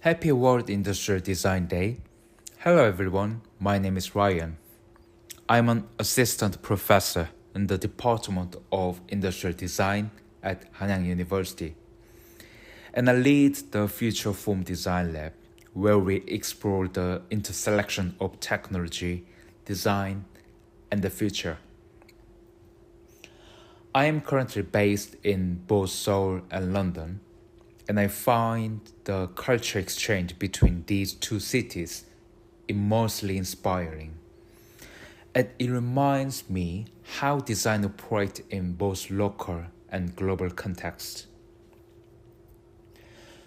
Happy World Industrial Design Day. Hello everyone, my name is Ryan. I'm an assistant professor in the Department of Industrial Design at Hanyang University. And I lead the Future Form Design Lab, where we explore the intersection of technology, design, and the future. I am currently based in both Seoul and London, and I find the culture exchange between these two cities immensely inspiring. And it reminds me how design operates in both local and global contexts.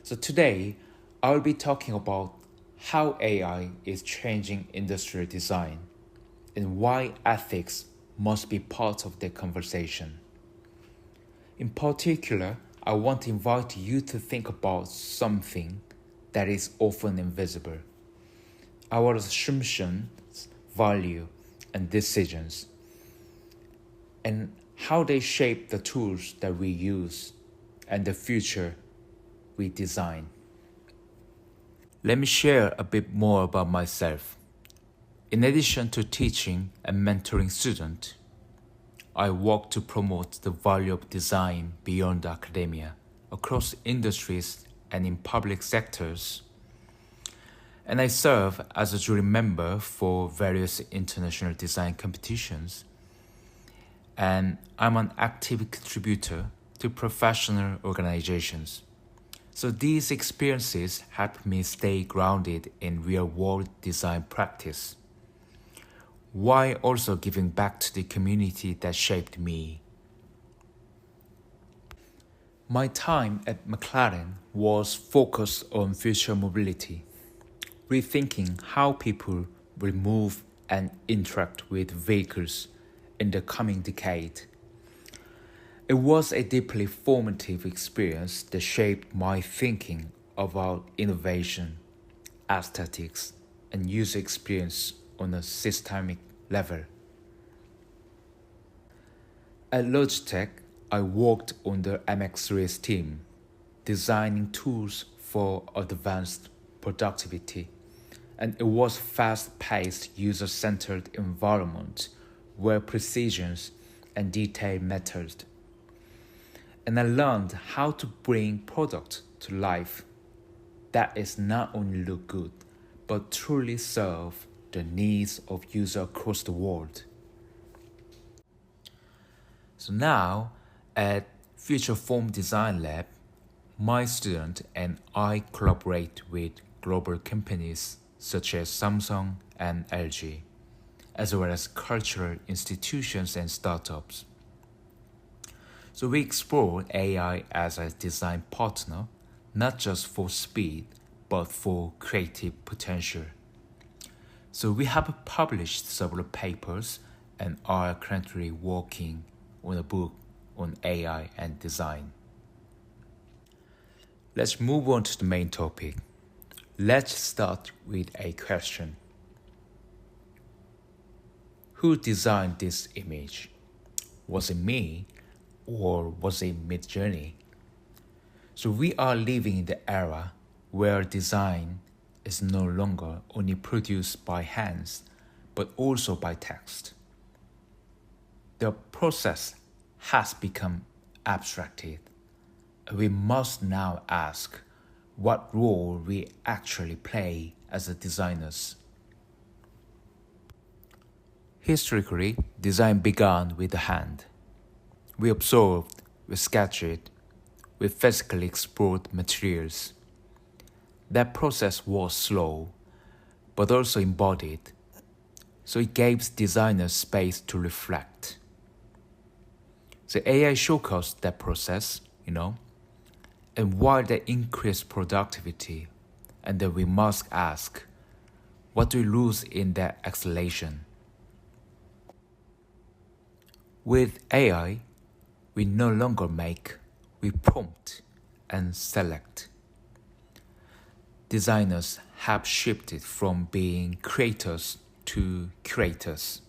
So today, I'll be talking about how AI is changing industrial design and why ethics must be part of the conversation. In particular, I want to invite you to think about something that is often invisible: our assumptions, value, and decisions, and how they shape the tools that we use and the future we design. Let me share a bit more about myself. In addition to teaching and mentoring students, I work to promote the value of design beyond academia, across industries and in public sectors. And I serve as a jury member for various international design competitions. And I'm an active contributor to professional organizations. So these experiences help me stay grounded in real-world design practice, while also giving back to the community that shaped me. My time at McLaren was focused on future mobility, rethinking how people will move and interact with vehicles in the coming decade. It was a deeply formative experience that shaped my thinking about innovation, aesthetics, and user experience on a systemic level. At Logitech, I worked on the MX series team, designing tools for advanced productivity, and it was a fast-paced, user-centered environment where precision and detail mattered. And I learned how to bring product to life that is not only look good, but truly serve the needs of users across the world. So now, at Future Form Design Lab, my student and I collaborate with global companies such as Samsung and LG, as well as cultural institutions and startups. So we explore AI as a design partner, not just for speed, but for creative potential. So we have published several papers and are currently working on a book on AI and design. Let's move on to the main topic. Let's start with a question. Who designed this image? Was it me, or was it Mid-Journey? So we are living in the era where design is no longer only produced by hands, but also by text. The process has become abstracted. We must now ask what role we actually play as designers. Historically, design began with the hand. We observed, we sketched, we physically explored materials. That process was slow, but also embodied, so it gave designers space to reflect. The AI showcased that process, and while they increased productivity, and then we must ask, what do we lose in that acceleration? With AI, we no longer make, we prompt and select. Designers have shifted from being creators to curators.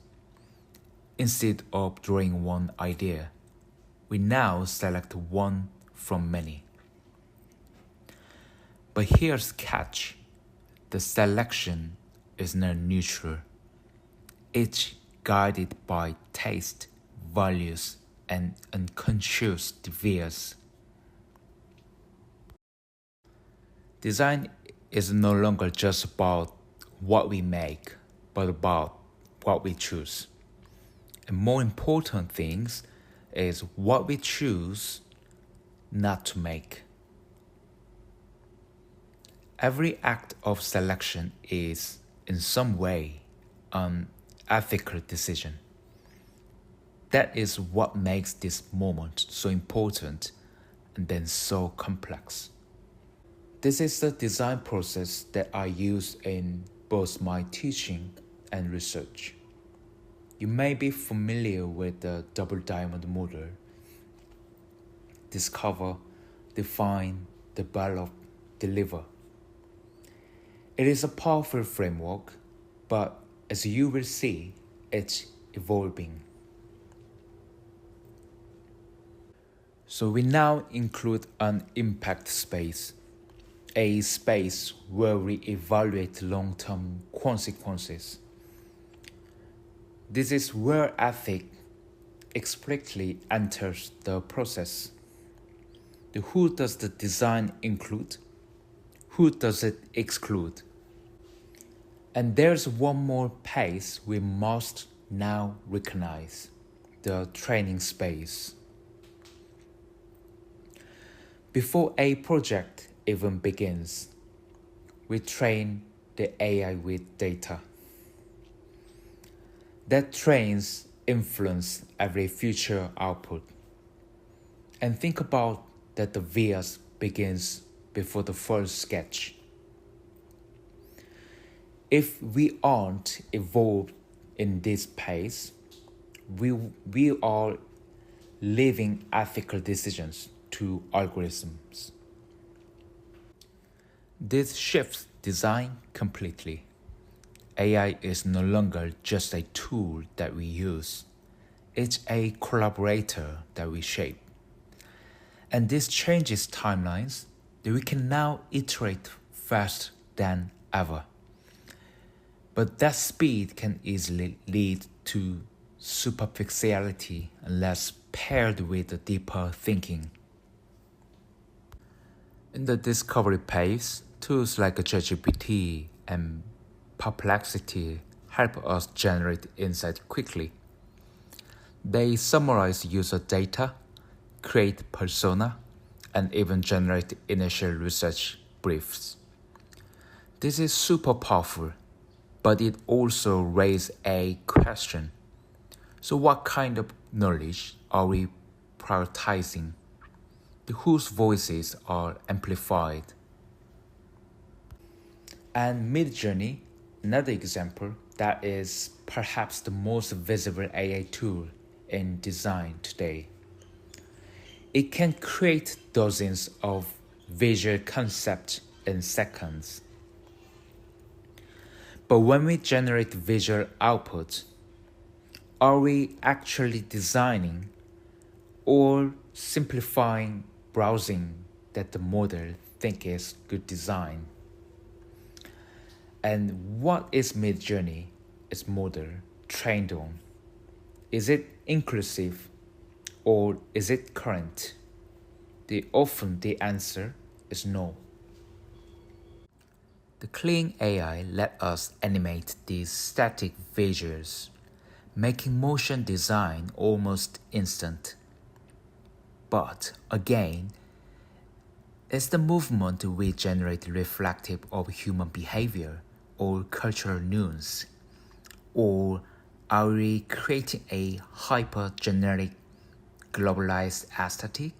Instead of drawing one idea, we now select one from many. But here's the catch. The selection is not neutral. It's guided by taste, values, and unconscious desires. Design is no longer just about what we make, but about what we choose. And more important things is what we choose not to make. Every act of selection is, in some way, an ethical decision. That is what makes this moment so important and then so complex. This is the design process that I use in both my teaching and research. You may be familiar with the double diamond model: discover, define, develop, deliver. It is a powerful framework, but as you will see, it's evolving. So we now include an impact space, a space where we evaluate long-term consequences. This is where ethics explicitly enters the process. Who does the design include? Who does it exclude? And there's one more pace we must now recognize: the training space. Before a project even begins, we train the AI with data. That trains influence every future output. And think about that the bias begins before the first sketch. If we aren't evolved in this pace, we are leaving ethical decisions to algorithms. This shifts design completely. AI is no longer just a tool that we use. It's a collaborator that we shape. And this changes timelines that we can now iterate faster than ever. But that speed can easily lead to superficiality unless paired with deeper thinking. In the discovery phase, tools like ChatGPT and Perplexity help us generate insight quickly. They summarize user data, create persona, and even generate initial research briefs. This is super powerful, but it also raises a question. So what kind of knowledge are we prioritizing? Whose voices are amplified? And Midjourney, another example that is perhaps the most visible AI tool in design today. It can create dozens of visual concepts in seconds. But when we generate visual output, are we actually designing or simplifying browsing that the model thinks is good design? And what is Midjourney, its model, trained on? Is it inclusive or is it current? Often the answer is no. The clean AI let us animate these static visuals, making motion design almost instant. But again, is the movement we generate reflective of human behavior or cultural nuance? Or are we creating a hyper-generic, globalized aesthetic?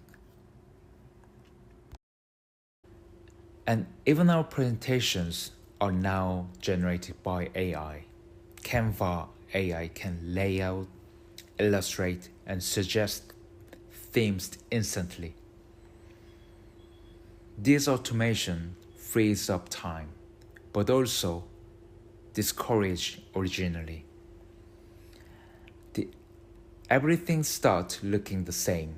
And even our presentations are now generated by AI. Canva AI can lay out, illustrate, and suggest themes instantly. This automation frees up time, but also discourages originally. Everything starts looking the same.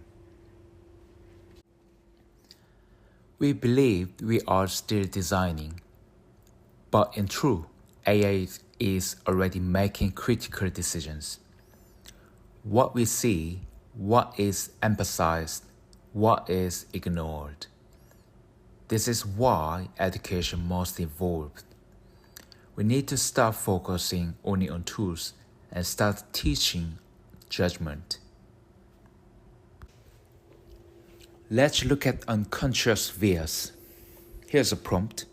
We believe we are still designing, but in truth, AI is already making critical decisions. What we see, what is emphasized, what is ignored. This is why education must evolve. We need to stop focusing only on tools and start teaching judgment. Let's look at unconscious bias. Here's a prompt: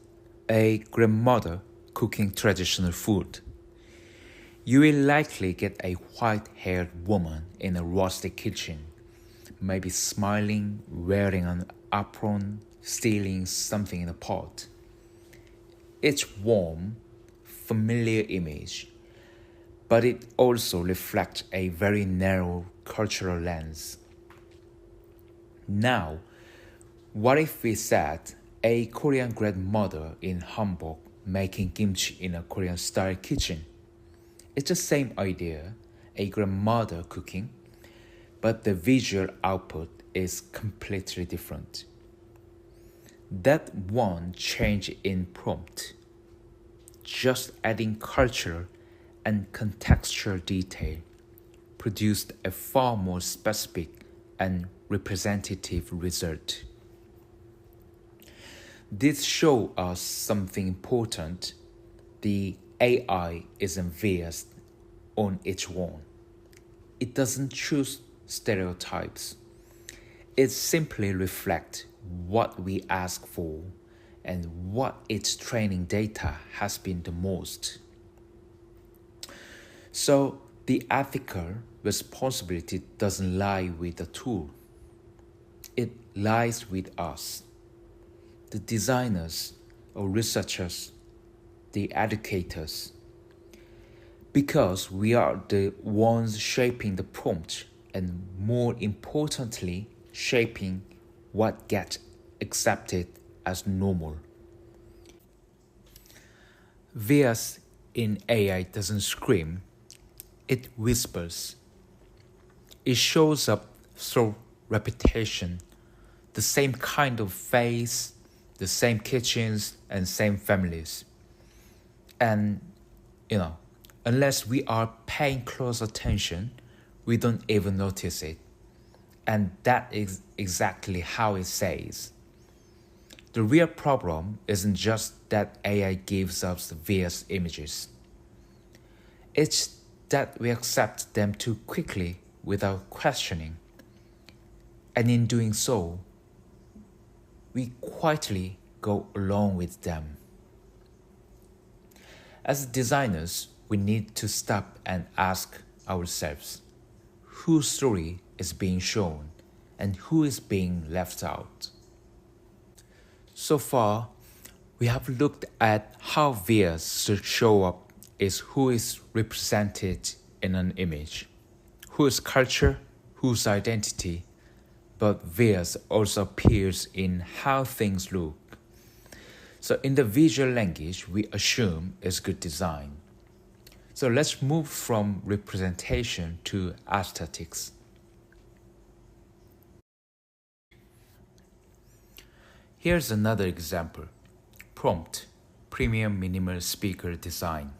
a grandmother cooking traditional food. You will likely get a white-haired woman in a rustic kitchen, maybe smiling, wearing an apron, stealing something in a pot. It's warm, familiar image, but it also reflects a very narrow cultural lens. Now, what if we said a Korean grandmother in Hamburg making kimchi in a Korean style kitchen? It's the same idea, a grandmother cooking, but the visual output is completely different. That one change in prompt, just adding cultural and contextual detail, produced a far more specific and representative result. This shows us something important. The AI isn't biased on its own. It doesn't choose stereotypes. It simply reflects what we ask for and what its training data has been the most. So the ethical responsibility doesn't lie with the tool. It lies with us, the designers or researchers, the educators, because we are the ones shaping the prompt and, more importantly, shaping what gets accepted as normal. Bias in AI doesn't scream, it whispers. It shows up through repetition, the same kind of face, the same kitchens, and same families. And, unless we are paying close attention, we don't even notice it. And that is exactly how it says. The real problem isn't just that AI gives us various images. It's that we accept them too quickly without questioning. And in doing so, we quietly go along with them. As designers, we need to stop and ask ourselves, whose story is being shown and who is being left out? So far, we have looked at how bias should show up is who is represented in an image, whose culture, whose identity, but bias also appears in how things look. So in the visual language, we assume is good design. So let's move from representation to aesthetics. Here's another example. Prompt: premium minimal speaker design.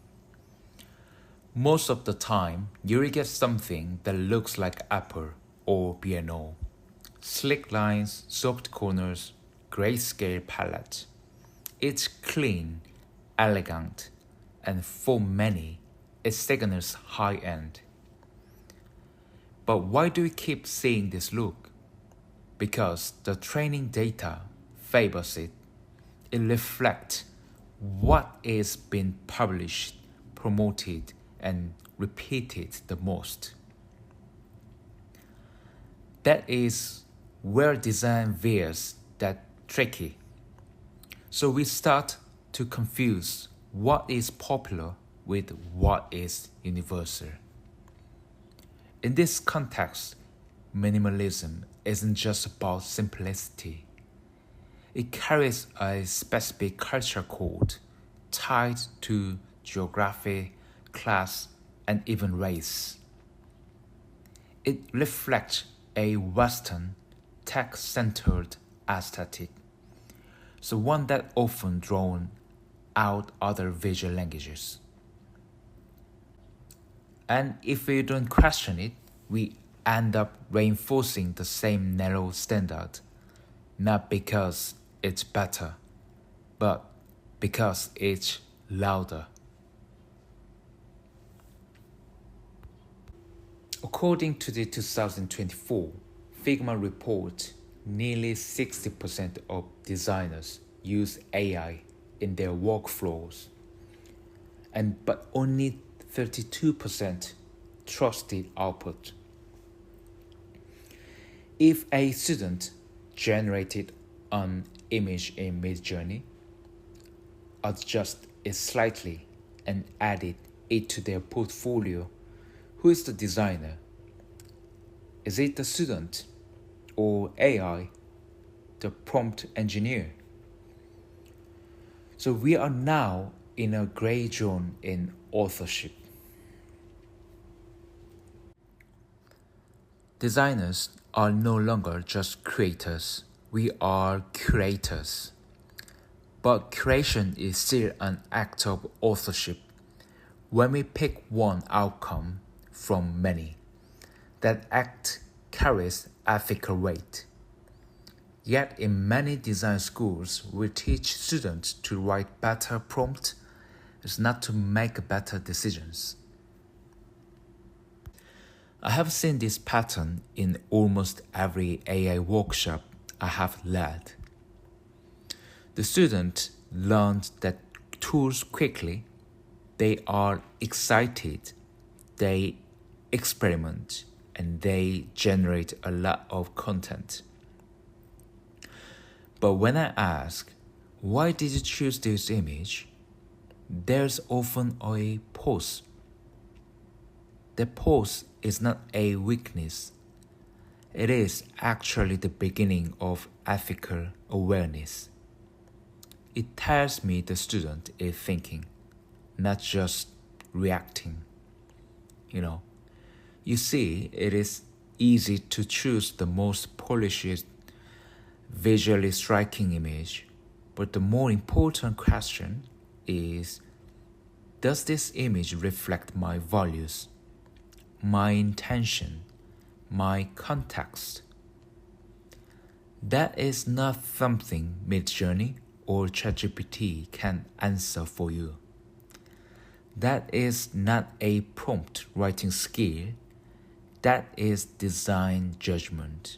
Most of the time, you will get something that looks like Apple or piano. Slick lines, soft corners, grayscale palette. It's clean, elegant, and for many, it signals high end. But why do we keep seeing this look? Because the training data favors it. It reflects what is being published, promoted, and repeated the most. That is where design veers that tricky. So we start to confuse what is popular with what is universal. In this context, minimalism isn't just about simplicity. It carries a specific culture code tied to geography, class, and even race. It reflects a Western, tech-centered aesthetic, So one that often drawn out other visual languages. And if we don't question it, we end up reinforcing the same narrow standard, not because it's better, but because it's louder. According to the 2024 Figma report, nearly 60% of designers use AI in their workflows, but only 32% trust the output. If a student generated an image in Midjourney, adjust it slightly, and added it to their portfolio, who is the designer? Is it the student or AI, the prompt engineer? So we are now in a gray zone in authorship. Designers are no longer just creators, we are curators. But curation is still an act of authorship. When we pick one outcome from many, that act carries ethical weight. Yet in many design schools, we teach students to write better prompts, is not to make better decisions. I have seen this pattern in almost every AI workshop I have led. The students learned that tools quickly, they are excited, they experiment, and they generate a lot of content. But when I ask, why did you choose this image? There's often a pause. The pause is not a weakness. It is actually the beginning of ethical awareness. It tells me the student is thinking, not just reacting. You see, it is easy to choose the most polished, visually striking image, but the more important question is, does this image reflect my values, my intention, my context? That is not something Midjourney or ChatGPT can answer for you. That is not a prompt writing skill. That is design judgment.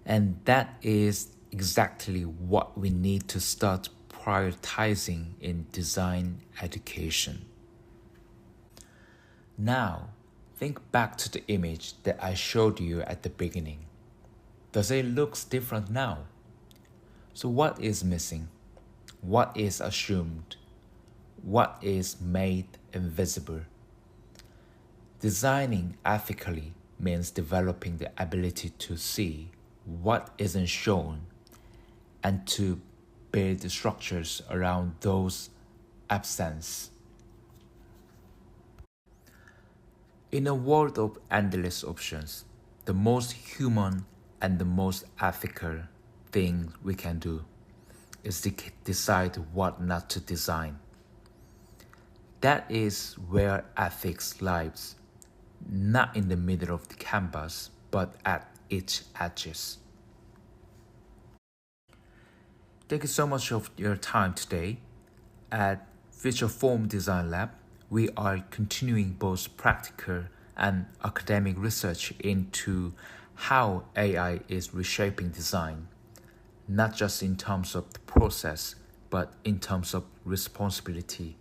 And that is exactly what we need to start prioritizing in design education. Now, think back to the image that I showed you at the beginning. Does it look different now? So what is missing? What is assumed? What is made invisible? Designing ethically means developing the ability to see what isn't shown and to build structures around those absence. In a world of endless options, the most human and the most ethical thing we can do is to decide what not to design. That is where ethics lies, not in the middle of the canvas, but at its edges. Thank you so much for your time today. At Future Form Design Lab, we are continuing both practical and academic research into how AI is reshaping design, not just in terms of the process, but in terms of responsibility.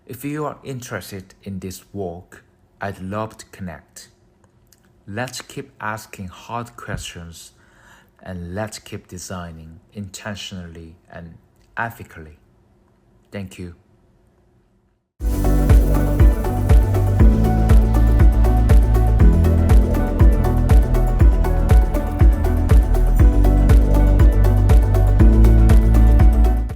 If you are interested in this work, I'd love to connect. Let's keep asking hard questions and let's keep designing intentionally and ethically. Thank you.